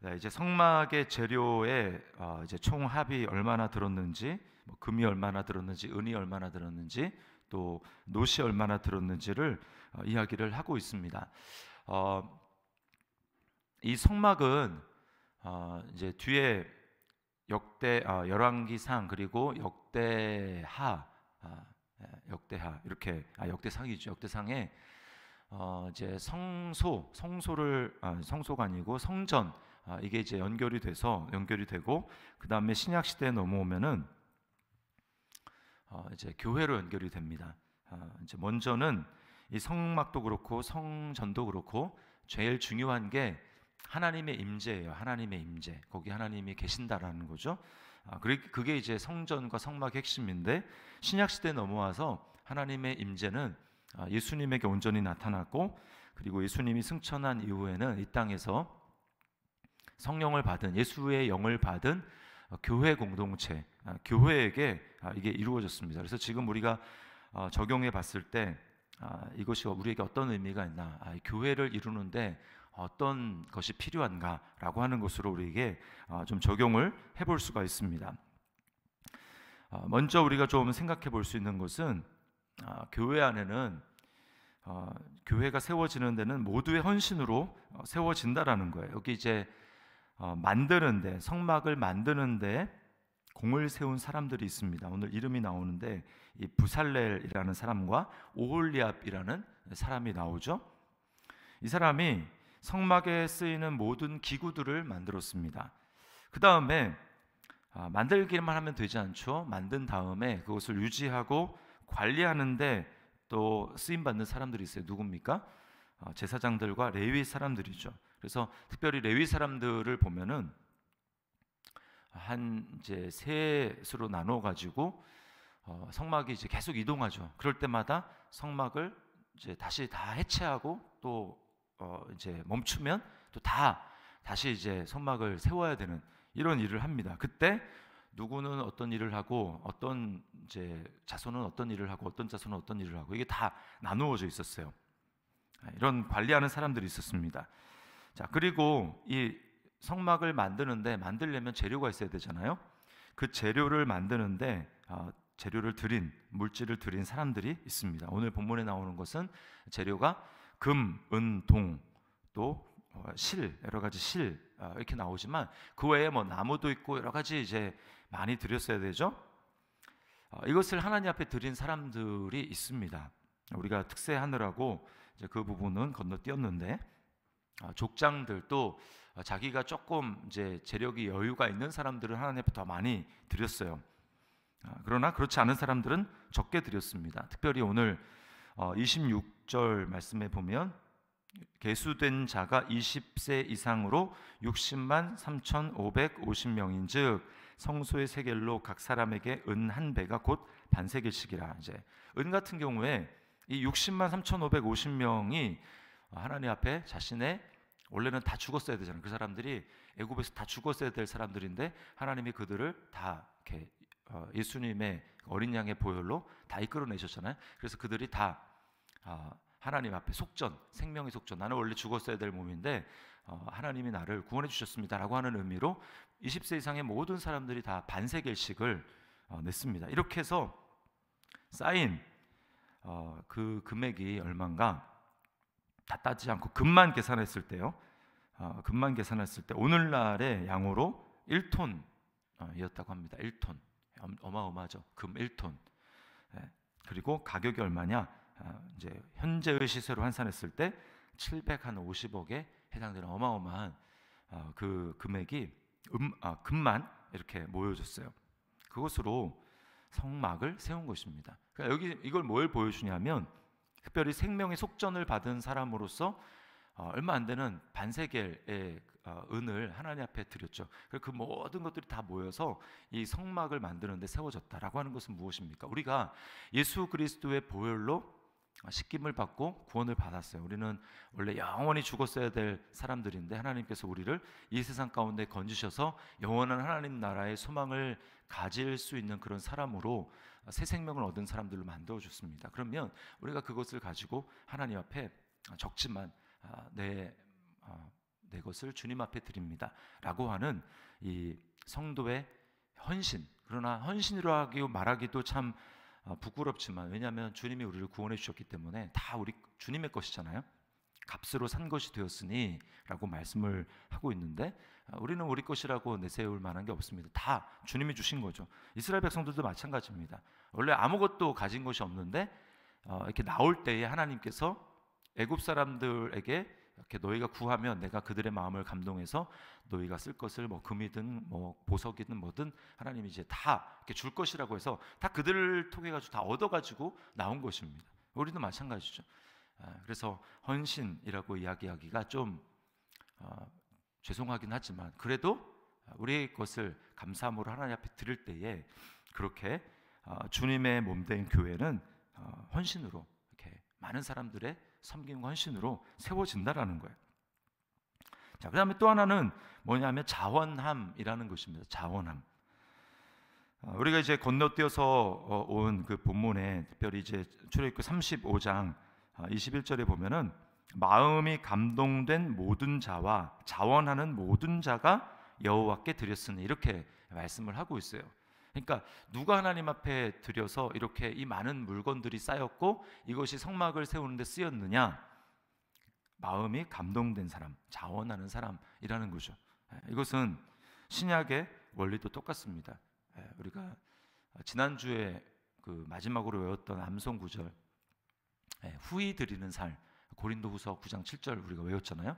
네, 이제 성막의 재료에 이제 총 합이 얼마나 들었는지, 뭐 금이 얼마나 들었는지, 은이 얼마나 들었는지, 또 놋이 얼마나 들었는지를 이야기를 하고 있습니다. 어, 이 성막은 이제 뒤에 열왕기상 그리고 역대하 이렇게 역대상이죠. 역대상에 이제 성소가 아니고 성전, 이게 이제 연결이 되고, 그 다음에 신약 시대에 넘어오면은 이제 교회로 연결이 됩니다. 이제 먼저는 이 성막도 그렇고 성전도 그렇고 제일 중요한 게 하나님의 임재예요. 하나님의 임재, 거기 하나님이 계신다라는 거죠. 그게 이제 성전과 성막의 핵심인데, 신약 시대에 넘어와서 하나님의 임재는 예수님에게 온전히 나타났고, 그리고 예수님이 승천한 이후에는 이 땅에서 성령을 받은, 예수의 영을 받은 교회 공동체, 교회에게 이게 이루어졌습니다. 그래서 지금 우리가 적용해 봤을 때 이것이 우리에게 어떤 의미가 있나, 교회를 이루는데 어떤 것이 필요한가라고 하는 것으로 우리에게 좀 적용을 해볼 수가 있습니다. 먼저 우리가 좀 생각해 볼 수 있는 것은, 교회 안에는 교회가 세워지는 데는 모두의 헌신으로 세워진다라는 거예요. 여기 이제 만드는데, 성막을 만드는데 공을 세운 사람들이 있습니다. 오늘 이름이 나오는데, 이 부살렐이라는 사람과 오홀리압이라는 사람이 나오죠. 이 사람이 성막에 쓰이는 모든 기구들을 만들었습니다. 그 다음에 만들기만 하면 되지 않죠. 만든 다음에 그것을 유지하고 관리하는데 또 쓰임받는 사람들이 있어요. 누굽니까? 제사장들과 레위 사람들이죠. 그래서 특별히 레위 사람들을 보면은 한 이제 셋으로 나눠 가지고 성막이 이제 계속 이동하죠. 그럴 때마다 성막을 이제 다시 다 해체하고 또 이제 멈추면 또 다시 이제 성막을 세워야 되는 이런 일을 합니다. 그때 누구는 어떤 일을 하고, 어떤 이제 자손은 어떤 일을 하고, 어떤 자손은 어떤 일을 하고, 이게 다 나누어져 있었어요. 이런 관리하는 사람들이 있었습니다. 자, 그리고 이 성막을 만들려면 재료가 있어야 되잖아요. 그 재료를 만드는데 물질을 들인 사람들이 있습니다. 오늘 본문에 나오는 것은 재료가 금, 은, 동, 또 여러 가지 실 이렇게 나오지만, 그 외에 뭐 나무도 있고 여러 가지 이제 많이 들였어야 되죠. 이것을 하나님 앞에 드린 사람들이 있습니다. 우리가 특세하느라고 이제 그 부분은 건너뛰었는데, 족장들도 자기가 조금 이제 재력이 여유가 있는 사람들은 하나님 앞에 더 많이 드렸어요. 그러나 그렇지 않은 사람들은 적게 드렸습니다. 특별히 오늘 26절 말씀에 보면, 계수된 자가 20세 이상으로 60만 3,550명인 즉 성소의 세겔로 각 사람에게 은 한 배가 곧 반세겔씩이라. 이제 은 같은 경우에 이 60만 3,550명이 하나님 앞에 자신의, 원래는 다 죽었어야 되잖아요. 그 사람들이 애굽에서 다 죽었어야 될 사람들인데 하나님이 그들을 다 이렇게 예수님의 어린 양의 보혈로 다 이끌어내셨잖아요. 그래서 그들이 다 하나님 앞에 생명의 속전, 나는 원래 죽었어야 될 몸인데 하나님이 나를 구원해 주셨습니다라고 하는 의미로 20세 이상의 모든 사람들이 다 반세겔씩을 냈습니다. 이렇게 해서 쌓인 그 금액이 얼마인가 다 따지지 않고 금만 계산했을 때 오늘날의 양으로 1톤이었다고 합니다. 1톤, 어마어마하죠. 금 1톤. 그리고 가격이 얼마냐? 이제 현재의 시세로 환산했을 때 750억에 해당되는 어마어마한 그 금액이 금만 이렇게 모여졌어요. 그것으로 성막을 세운 것입니다. 그러니까 여기 이걸 뭘 보여주냐면, 특별히 생명의 속전을 받은 사람으로서 얼마 안 되는 반세겔의 은을 하나님 앞에 드렸죠. 그 모든 것들이 다 모여서 이 성막을 만드는 데 세워졌다라고 하는 것은 무엇입니까? 우리가 예수 그리스도의 보혈로 씻김을 받고 구원을 받았어요. 우리는 원래 영원히 죽었어야 될 사람들인데 하나님께서 우리를 이 세상 가운데 건지셔서 영원한 하나님 나라의 소망을 가질 수 있는 그런 사람으로 새 생명을 얻은 사람들로 만들어 줬습니다. 그러면 우리가 그것을 가지고 하나님 앞에 적지만 내 내 것을 주님 앞에 드립니다라고 하는 이 성도의 헌신. 그러나 헌신이라고 말하기도 참 부끄럽지만, 왜냐하면 주님이 우리를 구원해 주셨기 때문에 다 우리 주님의 것이잖아요. 값으로 산 것이 되었으니 라고 말씀을 하고 있는데, 우리는 우리 것이라고 내세울 만한 게 없습니다. 다 주님이 주신 거죠. 이스라엘 백성들도 마찬가지입니다. 원래 아무것도 가진 것이 없는데 이렇게 나올 때에 하나님께서 애굽 사람들에게 이렇게 너희가 구하면 내가 그들의 마음을 감동해서 너희가 쓸 것을 뭐 금이든 뭐 보석이든 뭐든 하나님이 이제 다 이렇게 줄 것이라고 해서 다 그들을 통해 가지고 다 얻어 가지고 나온 것입니다. 우리도 마찬가지죠. 그래서 헌신이라고 이야기하기가 좀 죄송하긴 하지만, 그래도 우리의 것을 감사함으로 하나님 앞에 드릴 때에 그렇게 주님의 몸된 교회는 헌신으로, 이렇게 많은 사람들의 섬김과 헌신으로 세워진다라는 거예요. 자, 그다음에 또 하나는 뭐냐면 자원함이라는 것입니다. 자원함. 우리가 이제 건너뛰어서 온 그 본문에 특별히 이제 출애굽기 35장 21절에 보면은 마음이 감동된 모든 자와 자원하는 모든 자가 여호와께 드렸으니, 이렇게 말씀을 하고 있어요. 그러니까 누가 하나님 앞에 드려서 이렇게 이 많은 물건들이 쌓였고 이것이 성막을 세우는데 쓰였느냐? 마음이 감동된 사람, 자원하는 사람이라는 거죠. 이것은 신약의 원리도 똑같습니다. 우리가 지난주에 그 마지막으로 외웠던 암송 구절, 후히 드리는 살, 고린도후서 9장 7절 우리가 외웠잖아요.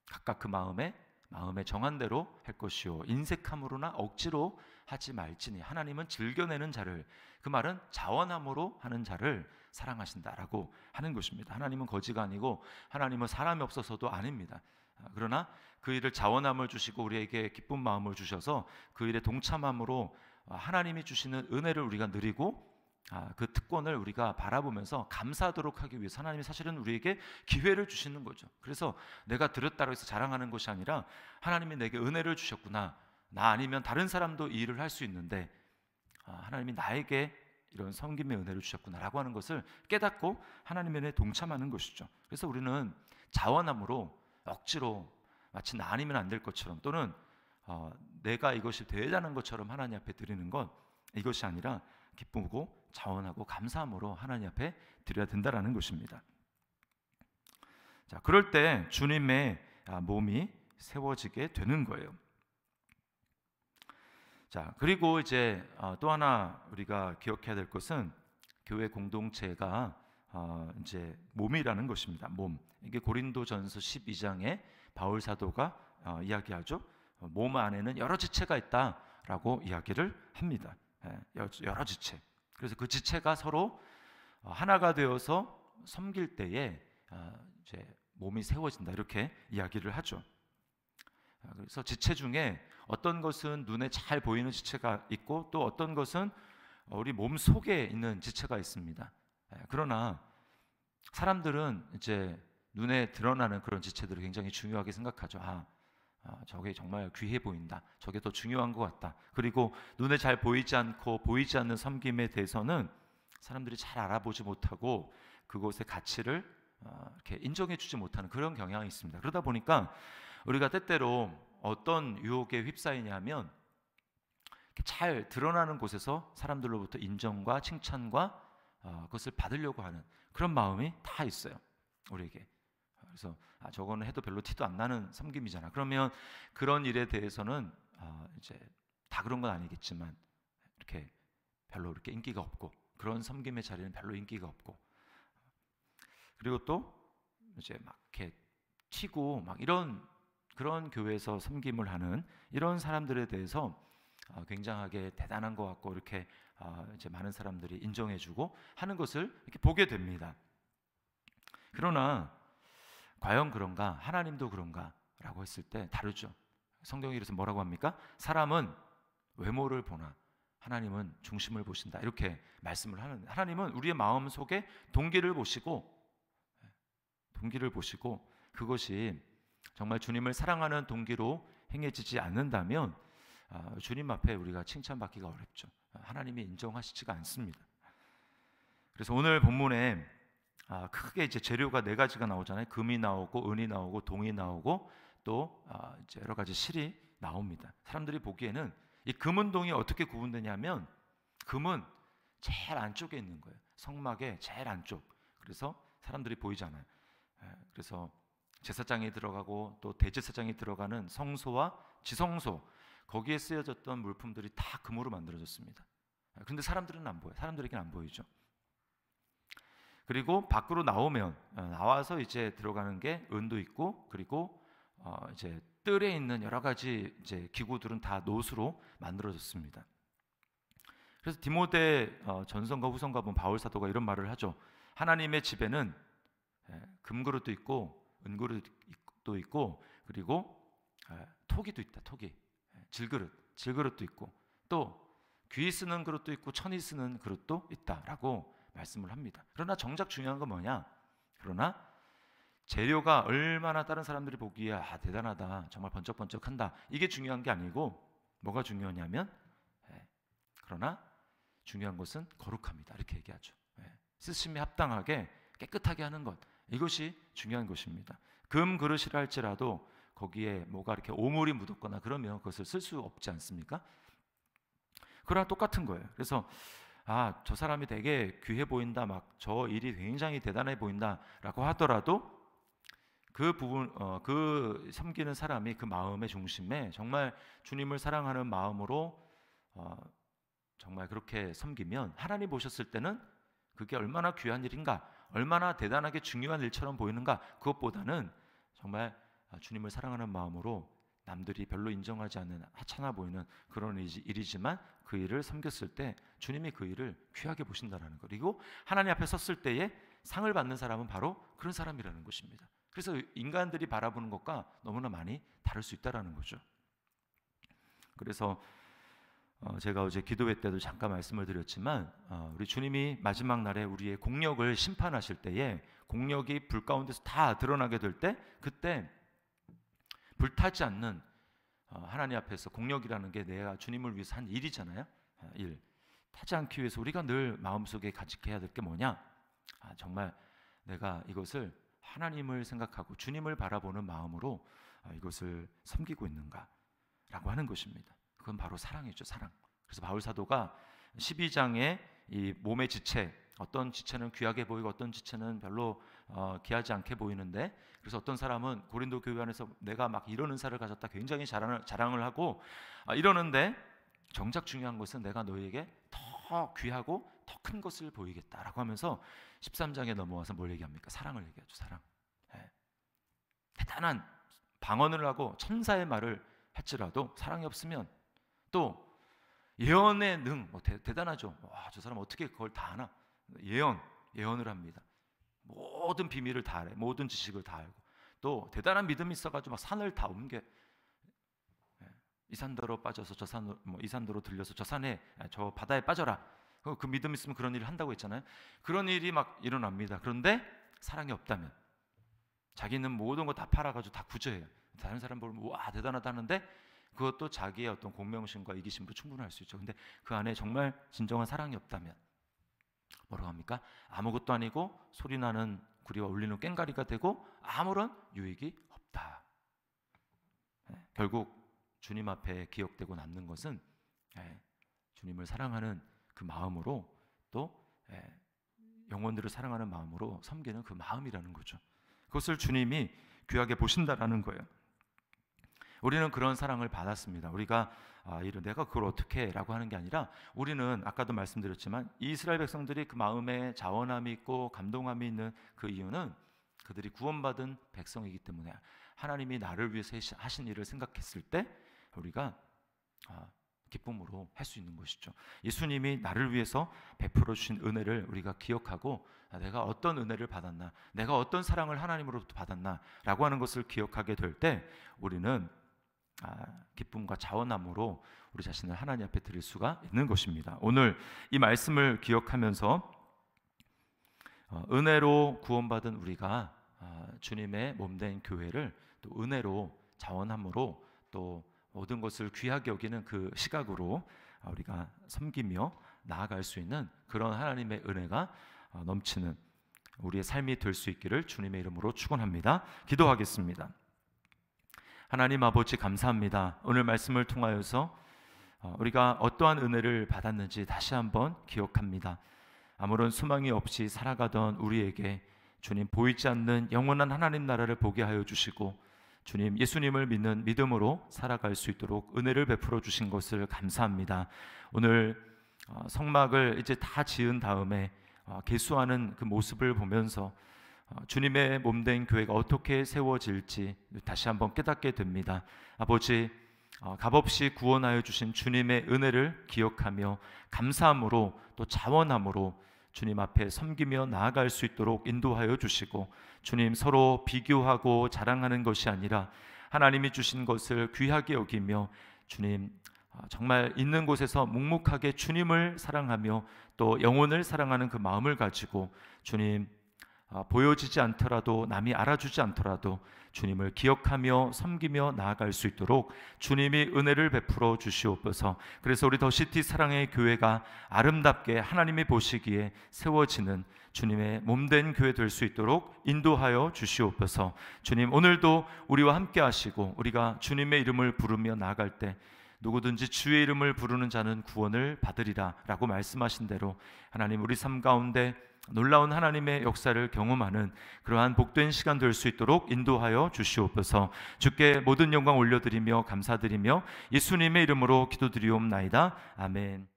각각 그 마음에 정한 대로 할 것이요 인색함으로나 억지로 하지 말지니 하나님은 즐겨내는 자를, 그 말은 자원함으로 하는 자를 사랑하신다라고 하는 것입니다. 하나님은 거지가 아니고 하나님은 사람이 없어서도 아닙니다. 그러나 그 일을 자원함을 주시고 우리에게 기쁜 마음을 주셔서 그 일에 동참함으로 하나님이 주시는 은혜를 우리가 누리고 그 특권을 우리가 바라보면서 감사하도록 하기 위해서 하나님이 사실은 우리에게 기회를 주시는 거죠. 그래서 내가 드렸다고 해서 자랑하는 것이 아니라 하나님이 내게 은혜를 주셨구나, 나 아니면 다른 사람도 이 일을 할 수 있는데 하나님이 나에게 이런 섬김의 은혜를 주셨구나라고 하는 것을 깨닫고 하나님의 은혜에 동참하는 것이죠. 그래서 우리는 자원함으로 억지로 마치 나 아니면 안 될 것처럼, 또는 내가 이것이 되자는 것처럼 하나님 앞에 드리는 것, 이것이 아니라 기쁘고 자원하고 감사함으로 하나님 앞에 드려야 된다라는 것입니다. 자, 그럴 때 주님의 몸이 세워지게 되는 거예요. 자, 그리고 이제 또 하나 우리가 기억해야 될 것은 교회 공동체가 이제 몸이라는 것입니다. 몸. 이게 고린도전서 12장에 바울 사도가 이야기하죠. 몸 안에는 여러 지체가 있다라고 이야기를 합니다. 여러 지체. 그래서 그 지체가 서로 하나가 되어서 섬길 때에 이제 몸이 세워진다, 이렇게 이야기를 하죠. 그래서 지체 중에 어떤 것은 눈에 잘 보이는 지체가 있고 또 어떤 것은 우리 몸 속에 있는 지체가 있습니다. 그러나 사람들은 이제 눈에 드러나는 그런 지체들을 굉장히 중요하게 생각하죠. 저게 정말 귀해 보인다, 저게 더 중요한 것 같다. 그리고 눈에 잘 보이지 않고 보이지 않는 섬김에 대해서는 사람들이 잘 알아보지 못하고 그것의 가치를 이렇게 인정해 주지 못하는 그런 경향이 있습니다. 그러다 보니까 우리가 때때로 어떤 유혹에 휩싸이냐면 잘 드러나는 곳에서 사람들로부터 인정과 칭찬과 그것을 받으려고 하는 그런 마음이 다 있어요, 우리에게. 그래서 저거는 해도 별로 티도 안 나는 섬김이잖아. 그러면 그런 일에 대해서는 이제 다 그런 건 아니겠지만 이렇게 별로 이렇게 인기가 없고, 그런 섬김의 자리는 별로 인기가 없고, 그리고 또 이제 막 이렇게 튀고 막 이런 그런 교회에서 섬김을 하는 이런 사람들에 대해서 굉장하게 대단한 것 같고 이렇게 이제 많은 사람들이 인정해주고 하는 것을 이렇게 보게 됩니다. 그러나 과연 그런가? 하나님도 그런가?라고 했을 때 다르죠. 성경이 그래서 뭐라고 합니까? 사람은 외모를 보나 하나님은 중심을 보신다, 이렇게 말씀을 하는데, 하나님은 우리의 마음 속에 동기를 보시고 그것이 정말 주님을 사랑하는 동기로 행해지지 않는다면 주님 앞에 우리가 칭찬받기가 어렵죠. 하나님이 인정하시지가 않습니다. 그래서 오늘 본문에 크게 이제 재료가 네 가지가 나오잖아요. 금이 나오고 은이 나오고 동이 나오고 또 이제 여러 가지 실이 나옵니다. 사람들이 보기에는 이 금운동이 어떻게 구분되냐면 금은 제일 안쪽에 있는 거예요. 성막의 제일 안쪽. 그래서 사람들이 보이지 않아요. 그래서 제사장이 들어가고 또 대제사장이 들어가는 성소와 지성소, 거기에 쓰여졌던 물품들이 다 금으로 만들어졌습니다. 근데 사람들은 안 보여요. 사람들에게는 안 보이죠. 그리고 밖으로 나와서 이제 들어가는 게 은도 있고, 그리고 이제 뜰에 있는 여러 가지 이제 기구들은 다 노수로 만들어졌습니다. 그래서 디모데 전서과 후서가 보면 바울 사도가 이런 말을 하죠. 하나님의 집에는 금그릇도 있고 은그릇도 있고, 그리고 토기도 있다. 토기, 질그릇도 있고, 또 귀 쓰는 그릇도 있고 천이 쓰는 그릇도 있다라고 말씀을 합니다. 그러나 정작 중요한 건 뭐냐? 그러나 재료가 얼마나 다른 사람들이 보기에 대단하다, 정말 번쩍번쩍한다, 이게 중요한 게 아니고 뭐가 중요하냐면 그러나 중요한 것은 거룩합니다. 이렇게 얘기하죠. 쓰심에 합당하게 깨끗하게 하는 것, 이것이 중요한 것입니다. 금 그릇이라 할지라도 거기에 뭐가 이렇게 오물이 묻었거나 그러면 그것을 쓸 수 없지 않습니까? 그러나 똑같은 거예요. 그래서 저 사람이 되게 귀해 보인다, 막 저 일이 굉장히 대단해 보인다라고 하더라도 그 부분, 그 섬기는 사람이 그 마음의 중심에 정말 주님을 사랑하는 마음으로 정말 그렇게 섬기면 하나님 보셨을 때는 그게 얼마나 귀한 일인가, 얼마나 대단하게 중요한 일처럼 보이는가, 그것보다는 정말 주님을 사랑하는 마음으로 남들이 별로 인정하지 않는 하찮아 보이는 그런 일이지만 그 일을 섬겼을 때 주님이 그 일을 귀하게 보신다는 것, 그리고 하나님 앞에 섰을 때에 상을 받는 사람은 바로 그런 사람이라는 것입니다. 그래서 인간들이 바라보는 것과 너무나 많이 다를 수 있다는 거죠. 그래서 제가 어제 기도회 때도 잠깐 말씀을 드렸지만 우리 주님이 마지막 날에 우리의 공력을 심판하실 때에 공력이 불 가운데서 다 드러나게 될 때, 그때 불타지 않는 하나님 앞에서 공력이라는 게 내가 주님을 위해서 한 일이잖아요. 일 타지 않기 위해서 우리가 늘 마음속에 간직해야 될 게 뭐냐? 정말 내가 이것을 하나님을 생각하고 주님을 바라보는 마음으로 이것을 섬기고 있는가라고 하는 것입니다. 그건 바로 사랑이죠, 사랑. 그래서 바울 사도가 12장에 이 몸의 지체, 어떤 지체는 귀하게 보이고 어떤 지체는 별로 귀하지 않게 보이는데, 그래서 어떤 사람은 고린도 교회 안에서 내가 막 이런 은사를 가졌다 굉장히 자랑을 하고 이러는데, 정작 중요한 것은 내가 너희에게 더 귀하고 더 큰 것을 보이겠다라고 하면서 13장에 넘어와서 뭘 얘기합니까? 사랑을 얘기하죠. 사랑. 대단한 방언을 하고 천사의 말을 할지라도 사랑이 없으면, 또 예언의 능, 대단하죠. 저 사람 어떻게 그걸 다 아나? 예언을 합니다. 모든 비밀을 다 알아요. 모든 지식을 다 알고, 또 대단한 믿음이 있어가지고 막 산을 다 옮겨, 이 산더러 빠져서 저 산으로, 이 산더러 들려서 저 산에, 저 바다에 빠져라. 그 믿음 있으면 그런 일을 한다고 했잖아요. 그런 일이 막 일어납니다. 그런데 사랑이 없다면 자기는 모든 거 다 팔아가지고 다 구제해요. 다른 사람 보면 와 대단하다 하는데 그것도 자기의 어떤 공명심과 이기심으로 충분할 수 있죠. 근데 그 안에 정말 진정한 사랑이 없다면 뭐라고 합니까? 아무것도 아니고 소리나는 구리와 울리는 꽹과리가 되고 아무런 유익이 없다. 결국 주님 앞에 기억되고 남는 것은 주님을 사랑하는 그 마음으로, 또 영혼들을 사랑하는 마음으로 섬기는 그 마음이라는 거죠. 그것을 주님이 귀하게 보신다라는 거예요. 우리는 그런 사랑을 받았습니다. 우리가 내가 그걸 어떻게 라고 하는 게 아니라, 우리는 아까도 말씀드렸지만 이스라엘 백성들이 그 마음에 자원함이 있고 감동함이 있는 그 이유는 그들이 구원받은 백성이기 때문에 하나님이 나를 위해서 하신 일을 생각했을 때 우리가 기쁨으로 할 수 있는 것이죠. 예수님이 나를 위해서 베풀어 주신 은혜를 우리가 기억하고 내가 어떤 은혜를 받았나, 내가 어떤 사랑을 하나님으로부터 받았나 라고 하는 것을 기억하게 될 때 우리는 기쁨과 자원함으로 우리 자신을 하나님 앞에 드릴 수가 있는 것입니다. 오늘 이 말씀을 기억하면서 은혜로 구원받은 우리가 주님의 몸된 교회를 또 은혜로 자원함으로 또 모든 것을 귀하게 여기는 그 시각으로 우리가 섬기며 나아갈 수 있는 그런 하나님의 은혜가 넘치는 우리의 삶이 될 수 있기를 주님의 이름으로 축원합니다. 기도하겠습니다. 하나님 아버지 감사합니다. 오늘 말씀을 통하여서 우리가 어떠한 은혜를 받았는지 다시 한번 기억합니다. 아무런 소망이 없이 살아가던 우리에게 주님 보이지 않는 영원한 하나님 나라를 보게 하여 주시고 주님 예수님을 믿는 믿음으로 살아갈 수 있도록 은혜를 베풀어 주신 것을 감사합니다. 오늘 성막을 이제 다 지은 다음에 개수하는 그 모습을 보면서 주님의 몸된 교회가 어떻게 세워질지 다시 한번 깨닫게 됩니다. 아버지, 값없이 구원하여 주신 주님의 은혜를 기억하며 감사함으로 또 자원함으로 주님 앞에 섬기며 나아갈 수 있도록 인도하여 주시고, 주님 서로 비교하고 자랑하는 것이 아니라 하나님이 주신 것을 귀하게 여기며 주님 정말 있는 곳에서 묵묵하게 주님을 사랑하며 또 영혼을 사랑하는 그 마음을 가지고 주님 보여지지 않더라도 남이 알아주지 않더라도 주님을 기억하며 섬기며 나아갈 수 있도록 주님이 은혜를 베풀어 주시옵소서. 그래서 우리 더시티 사랑의 교회가 아름답게 하나님이 보시기에 세워지는 주님의 몸된 교회 될 수 있도록 인도하여 주시옵소서. 주님 오늘도 우리와 함께 하시고 우리가 주님의 이름을 부르며 나아갈 때 누구든지 주의 이름을 부르는 자는 구원을 받으리라 라고 말씀하신 대로 하나님 우리 삶 가운데 놀라운 하나님의 역사를 경험하는 그러한 복된 시간 될 수 있도록 인도하여 주시옵소서. 주께 모든 영광 올려드리며 감사드리며 예수님의 이름으로 기도드리옵나이다. 아멘.